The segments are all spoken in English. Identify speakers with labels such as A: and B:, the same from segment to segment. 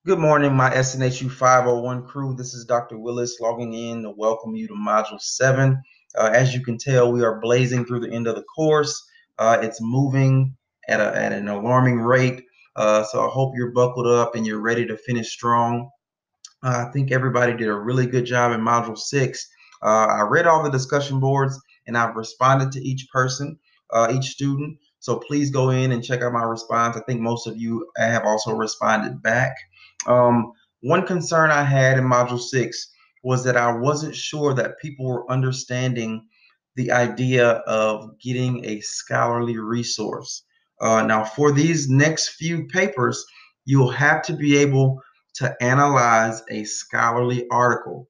A: Good morning, my SNHU 501 crew. This is Dr. Willis logging in to welcome you to Module 7. As you can tell, we are blazing through the end of the course. It's moving at an alarming rate, so I hope you're buckled up and you're ready to finish strong. I think everybody did a really good job in Module 6. I read all the discussion boards and I've responded to each person, each student. So please go in and check out my response. I think most of you have also responded back. One concern I had in Module 6 was that I wasn't sure that people were understanding the idea of getting a scholarly resource. Now, for these next few papers, you'll have to be able to analyze a scholarly article.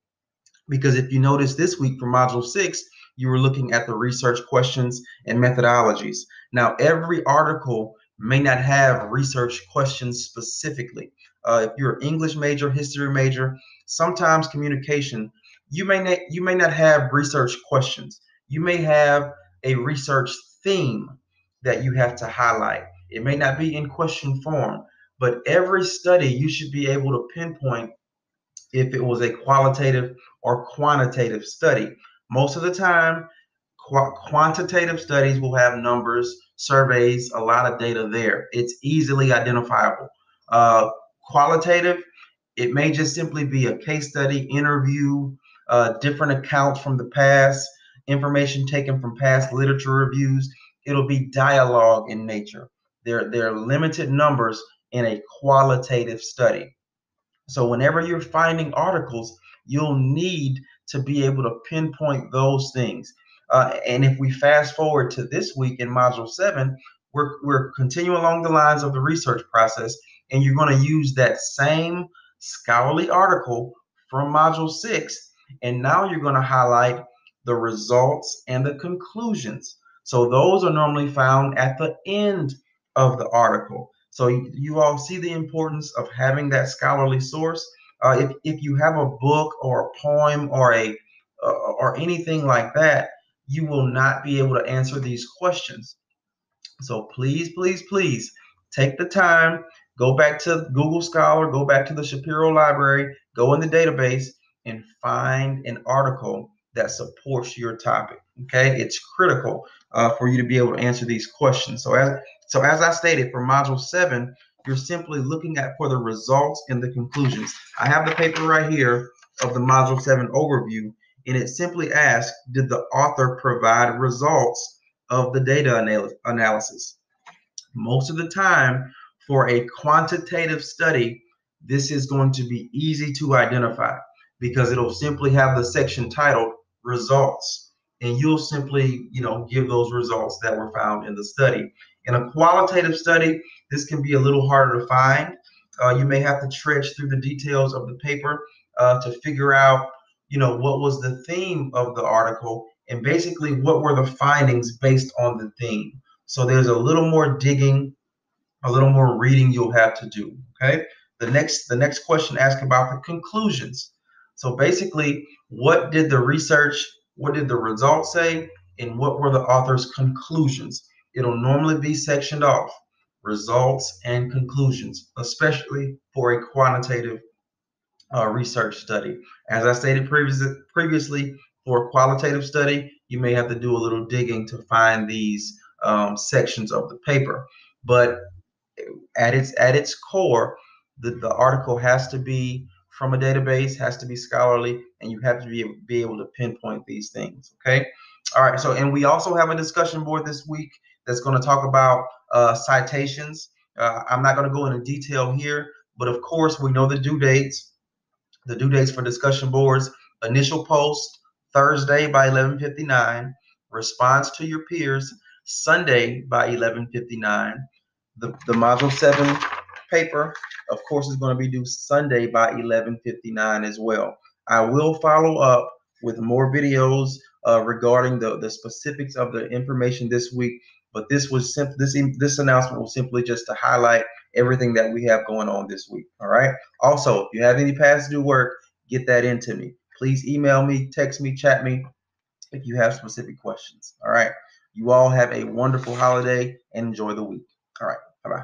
A: Because if you notice this week for Module 6, you were looking at the research questions and methodologies. Now, every article may not have research questions specifically. If you're an English major, history major, sometimes communication, you may not have research questions. You may have a research theme that you have to highlight. It may not be in question form, but every study you should be able to pinpoint if it was a qualitative or quantitative study. Most of the time, quantitative studies will have numbers, surveys, a lot of data there. It's easily identifiable. Uh, Qualitative, it may just simply be a case study, interview, different accounts from the past, information taken from past literature reviews. It'll be dialogue in nature. There are limited numbers in a qualitative study. So whenever you're finding articles, you'll need to be able to pinpoint those things. And if we fast forward to this week in Module 7, we're continuing along the lines of the research process, and you're going to use that same scholarly article from Module 6, and now you're going to highlight the results and the conclusions. So those are normally found at the end of the article. So you all see the importance of having that scholarly source. If you have a book or a poem or anything like that, you will not be able to answer these questions. So please, please, please take the time, go back to Google Scholar, go back to the Shapiro Library, go in the database and find an article that supports your topic. Okay, it's critical for you to be able to answer these questions. So as I stated, for Module 7, you're simply looking at for the results and the conclusions. I have the paper right here of the Module 7 overview, and it simply asks, did the author provide results of the data analysis? Most of the time, for a quantitative study, this is going to be easy to identify because it'll simply have the section titled results, and you'll simply give those results that were found in the study. In a qualitative study, this can be a little harder to find. You may have to trudge through the details of the paper to figure out what was the theme of the article and basically what were the findings based on the theme. So there's a little more digging, a little more reading you'll have to do. Okay. The next question asks about the conclusions. So basically, what did the results say, and what were the author's conclusions? It'll normally be sectioned off, results and conclusions, especially for a quantitative research study. As I stated previously, for a qualitative study, you may have to do a little digging to find these sections of the paper. But at its core, the article has to be from a database, has to be scholarly, and you have to be able to pinpoint these things. Okay. All right. So, and we also have a discussion board this week that's going to talk about citations. I'm not going to go into detail here, but of course, we know the due dates. The due dates for discussion boards: initial post Thursday by 11:59, response to your peers Sunday by 11:59. The Module 7 paper, of course, is going to be due Sunday by 11:59 as well. I will follow up with more videos regarding the specifics of the information this week, but this announcement was simply just to highlight everything that we have going on this week. All right. Also, if you have any past due work, get that into me. Please email me, text me, chat me if you have specific questions. All right. You all have a wonderful holiday and enjoy the week. All right. Bye bye.